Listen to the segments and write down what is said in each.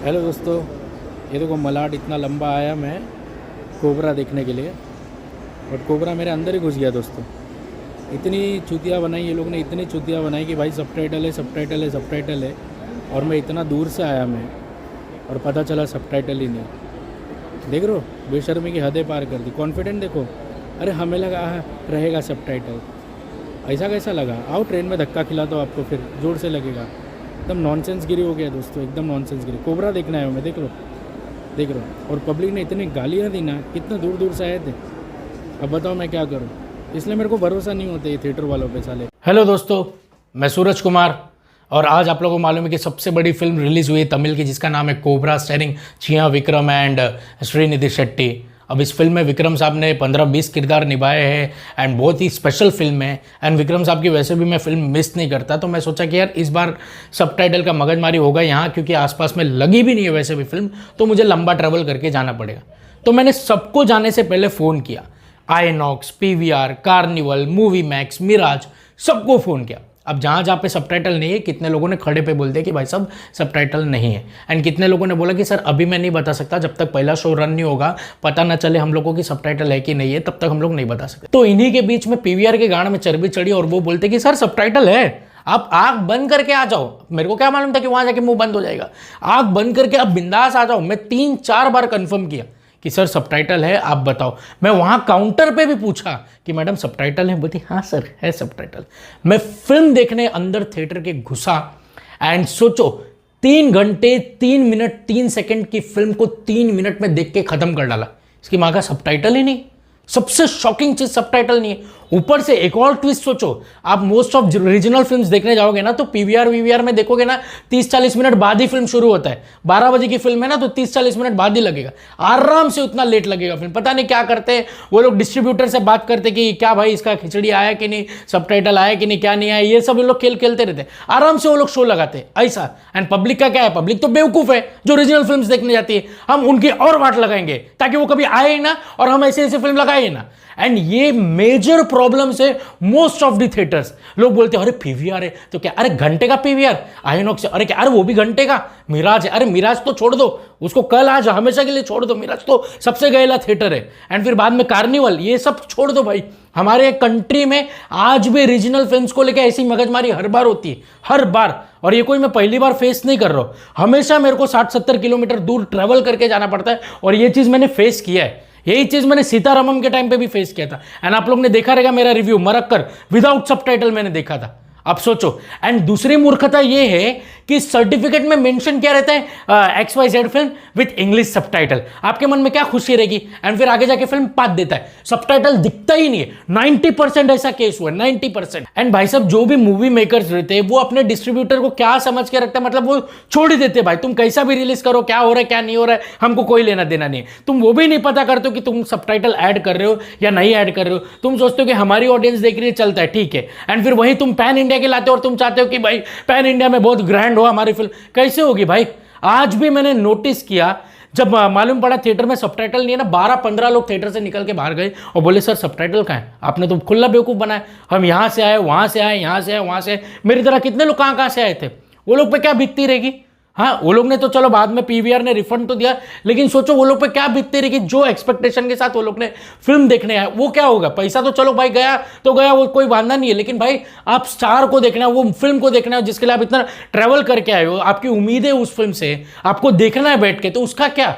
Hello दोस्तों, ये देखो मलाड इतना लंबा आया मैं कोबरा देखने के लिए, बट कोबरा मेरे अंदर ही घुस गया दोस्तों। इतनी चूतिया बनाई ये लोग ने, इतनी चूतिया बनाई कि भाई सबटाइटल है सबटाइटल है सबटाइटल है, और मैं इतना दूर से आया मैं और पता चला सबटाइटल ही नहीं। देख रहे हो, बेशर्मी की हदें पार कर दी। कॉन्फिडेंट देखो, अरे हमें लगा रहेगा सबटाइटल, ऐसा कैसा लगा? आओ ट्रेन में धक्का खिला दो आपको, फिर जोर से लगेगा। एकदम नॉनसेंस गिरी हो गया दोस्तों, एकदम नॉनसेंस गिरी। कोबरा देखना है मैं, देख लो। और पब्लिक ने इतनी गालियाँ दी ना, कितना दूर दूर से आए थे। अब बताओ मैं क्या करूँ, इसलिए मेरे को भरोसा नहीं होता ये थिएटर वालों पे साले। हेलो दोस्तों, मैं सूरज कुमार, और आज आप लोगों को मालूम है कि सबसे बड़ी फिल्म रिलीज़ हुई है तमिल की, जिसका नाम है कोबरा, स्टारिंग चिया विक्रम एंड श्रीनिधि शेट्टी। अब इस फिल्म में विक्रम साहब ने 15-20 किरदार निभाए हैं एंड बहुत ही स्पेशल फिल्म है। एंड विक्रम साहब की वैसे भी मैं फिल्म मिस नहीं करता, तो मैं सोचा कि यार इस बार सबटाइटल का मगजमारी होगा यहाँ, क्योंकि आसपास में लगी भी नहीं है वैसे भी फिल्म, तो मुझे लंबा ट्रैवल करके जाना पड़ेगा। तो मैंने सबको जाने से पहले फ़ोन किया, आईनॉक्स, PVR, कार्निवल, मूवी मैक्स, मिराज, सबको फ़ोन किया। अब जहाँ जहाँ पे सबटाइटल नहीं है, कितने लोगों ने खड़े पे बोल दिया कि भाई साहब सबटाइटल नहीं है, एंड कितने लोगों ने बोला कि सर अभी मैं नहीं बता सकता, जब तक पहला शो रन नहीं होगा, पता ना चले हम लोगों की सबटाइटल है कि नहीं है, तब तक हम लोग नहीं बता सकते। तो इन्हीं के बीच में PVR के गाड़ में चर्बी चढ़ी और वो बोलते कि सर सबटाइटल है, आप आँख बंद करके आ जाओ। मेरे को क्या मालूम था कि वहाँ जाके मुंह बंद हो जाएगा। आँख बंद करके अब बिंदास आ जाओ। मैं 3-4 बार कंफर्म किया कि सर सबटाइटल है, आप बताओ। मैं वहाँ काउंटर पे भी पूछा कि मैडम सबटाइटल है, बोलती हाँ सर है सबटाइटल। मैं फिल्म देखने अंदर थिएटर के घुसा एंड सोचो 3 घंटे 3 मिनट 3 सेकंड की फिल्म को 3 मिनट में देख के खत्म कर डाला। इसकी माँ का सबटाइटल ही नहीं। सबसे शॉकिंग चीज सबटाइटल नहीं है। ऊपर से एक और ट्विस्ट सोचो, आप मोस्ट ऑफ रीजनल फिल्म्स देखने जाओगे ना तो PVR में देखोगे ना 30-40 मिनट बाद ही फिल्म शुरू होता है। 12 बजे की फिल्म है ना तो 30-40 मिनट बाद ही लगेगा, आराम से उतना लेट लगेगा फिल्म। पता नहीं क्या करते हैं वो लोग, डिस्ट्रीब्यूटर से बात करते कि क्या भाई इसका खिचड़ी आया कि नहीं, सबटाइटल आया कि नहीं, क्या नहीं आया, ये सब लोग खेल खेलते रहते। आराम से वो लोग शो लगाते ऐसा। एंड पब्लिक का क्या है, पब्लिक तो बेवकूफ है जो रीजनल फिल्म देखने जाती है। हम उनकी और वाट लगाएंगे ताकि वो कभी आए ही ना और हम ऐसे ऐसे फिल्म लगाए ना। एंड ये मेजर प्रॉब्लम से मोस्ट ऑफ द थिएटर्स लोग बोलते हैं अरे PVR है तो क्या, अरे घंटे का PVR, आईनॉक्स, अरे क्या, अरे वो भी घंटे का, मिराज है, अरे मिराज तो छोड़ दो उसको, कल आज हमेशा के लिए छोड़ दो, मिराज तो सबसे गैला थिएटर है। एंड फिर बाद में कार्निवल, ये सब छोड़ दो भाई। हमारे कंट्री में आज भी रीजनल फिल्म्स को लेकर ऐसी मगजमारी हर बार होती है, हर बार। और ये कोई मैं पहली बार फेस नहीं कर रहा हूं, हमेशा मेरे को 60-70 किलोमीटर दूर ट्रेवल करके जाना पड़ता है, और ये चीज मैंने फेस किया है। यही चीज मैंने सीतारामम के टाइम पे भी फेस किया था। एंड आप लोग ने देखा रहेगा मेरा रिव्यू, मरक्कर विदाउट सबटाइटल मैंने देखा था। अब सोचो। एंड दूसरी मूर्खता ये है कि सर्टिफिकेट में मेंशन क्या रहता है, XYZ film with English subtitle. आपके मन में क्या खुशी रहेगी, एंड फिर आगे जाके फिल्म पात देता है, सबटाइटल दिखता ही नहीं है। 90% ऐसा केस हुआ, 90%। एंड भाई साहब जो भी मूवी मेकर्स रहते हैं वो अपने डिस्ट्रीब्यूटर को क्या समझ के रखते हैं, मतलब वो छोड़ ही देते, भाई तुम कैसा भी रिलीज करो, क्या हो रहा है क्या नहीं हो रहा है हमको कोई लेना देना नहीं है। तुम वो भी नहीं पता करते हो कि तुम सबटाइटल ऐड कर रहे हो या नहीं ऐड कर रहे हो। तुम सोचते हो कि हमारी ऑडियंस देख रही है, चलता है, ठीक है। एंड फिर वही तुम पैन इंडिया के लाते हो और तुम चाहते हो कि भाई पैन इंडिया में बहुत ग्रैंड हो हमारी फिल्म। कैसे होगी भाई? आज भी मैंने नोटिस किया, जब मालूम पड़ा थिएटर में सबटाइटल नहीं है ना, 12-15 लोग थिएटर से निकल के बाहर गए और बोले सर सबटाइटल कहाँ है, आपने तो खुला बेवकूफ बनाया, हम यहां से आए वहां से आए, यहां से आए वहां से आए। मेरी तरह कितने लोग कहां से आए थे, वो लोग पे क्या बीतती रहेगी? हाँ, वो लोग ने तो चलो बाद में PVR ने रिफंड तो दिया, लेकिन सोचो वो लोग पे क्या बीतती रहेगी जो एक्सपेक्टेशन के साथ वो लोग ने फिल्म देखने आए। वो क्या होगा, पैसा तो चलो भाई गया तो गया, वो कोई वादा नहीं है, लेकिन भाई आप स्टार को देखना है, वो फिल्म को देखना है जिसके लिए आप इतना ट्रैवल करके आए हो, आपकी उम्मीद है उस फिल्म से, आपको देखना है बैठ के, तो उसका क्या,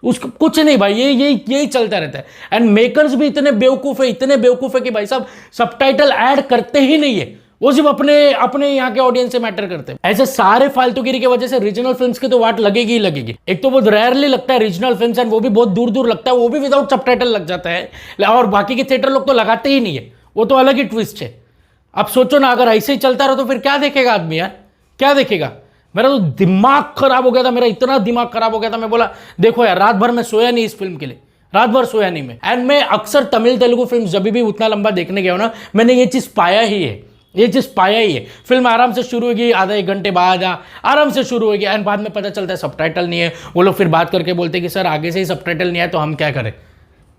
उसका कुछ नहीं भाई। यही चलता रहता है। एंड मेकर्स भी इतने बेवकूफ है, इतने बेवकूफ है कि भाई साहब सबटाइटल ऐड करते ही नहीं है, वो सिर्फ अपने यहाँ के ऑडियंस से मैटर करते हैं। ऐसे सारे फालतूगिरी की वजह से रीजनल फिल्म्स की तो वाट लगेगी ही लगेगी। एक तो बहुत रेयरली लगता है रीजनल फिल्म्स, एंड वो भी बहुत दूर दूर लगता है, वो भी विदाउट सबटाइटल लग जाता है, और बाकी के थिएटर लोग तो लगाते ही नहीं है, वो तो अलग ही ट्विस्ट है। अब सोचो ना, अगर ऐसे ही चलता रहा तो फिर क्या देखेगा आदमी यार, क्या देखेगा? मेरा तो दिमाग खराब हो गया था, मेरा इतना दिमाग खराब हो गया था, मैं बोला देखो यार, रात भर मैं सोया नहीं इस फिल्म के लिए, रात भर सोया नहीं मैं। एंड मैं अक्सर तमिल तेलुगु फिल्म जब भी उतना लंबा देखने गया हूं ना, मैंने ये चीज पाया ही है, ये चीज पाया ही है। फिल्म आराम से शुरू होगी, आधा 1 घंटे बाद आराम से शुरू होगी, एंड बाद में पता चलता है सबटाइटल नहीं है। वो लोग फिर बात करके बोलते हैं कि सर आगे से ही सबटाइटल नहीं है तो हम क्या करें।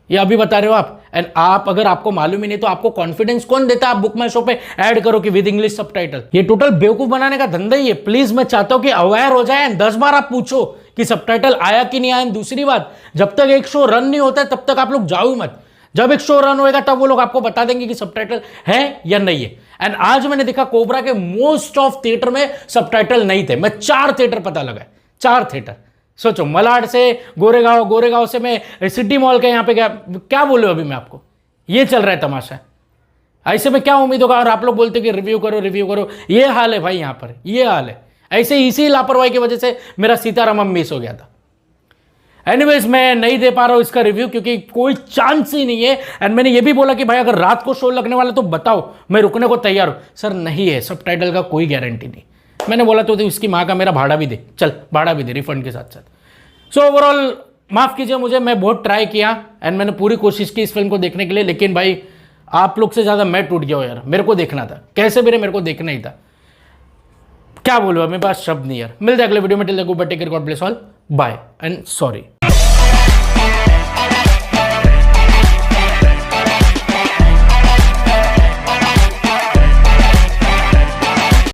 ये अभी बता रहे हो आप। एंड आप अगर आपको मालूम ही नहीं तो आपको कॉन्फिडेंस कौन देता है आप बुक माई शो पे ऐड करो कि विद इंग्लिश सबटाइटल। ये टोटल बेवकूफ बनाने का धंधा ही है। प्लीज मैं चाहता हूं कि अवेयर हो जाए, 10 बार आप पूछो कि सबटाइटल आया कि नहीं आया। दूसरी बात, जब तक एक शो रन नहीं होता है तब तक आप लोग जाओ ही मत। जब एक शो रन होएगा तब वो लोग आपको बता देंगे कि सबटाइटल है या नहीं है। एंड आज मैंने देखा कोबरा के मोस्ट ऑफ थिएटर में सबटाइटल नहीं थे। मैं 4 थिएटर पता लगा, 4 थिएटर। सोचो, मलाड से गोरेगांव, गोरेगांव से मैं सिटी मॉल के यहाँ पे क्या बोलूँ अभी मैं आपको, ये चल रहा है तमाशा। ऐसे में क्या उम्मीद होगा। और आप लोग बोलते कि रिव्यू करो रिव्यू करो, ये हाल है भाई यहाँ पर, ये हाल है। ऐसे इसी लापरवाही की वजह से मेरा सीतारामम मिस हो गया था। एनीवेज, मैं नहीं दे पा रहा हूं इसका रिव्यू क्योंकि कोई चांस ही नहीं है। एंड मैंने ये भी बोला कि भाई अगर रात को शो लगने वाला तो बताओ, मैं रुकने को तैयार हूं। सर नहीं है, सबटाइटल का कोई गारंटी नहीं। मैंने बोला तो इसकी माँ का मेरा भाड़ा भी दे, चल भाड़ा भी दे रिफंड के साथ साथ। सो ओवरऑल माफ कीजिए मुझे, मैं बहुत ट्राई किया एंड मैंने पूरी कोशिश की इस फिल्म को देखने के लिए, लेकिन भाई आप लोग से ज्यादा मैं टूट गया हूं यार। मेरे को देखना था, कैसे भी मेरे को देखना ही था। क्या बोलूं, मेरे पास शब्द नहीं यार। मिलते हैं अगले वीडियो में। Till then goodbye, take care, God bless all, bye and sorry.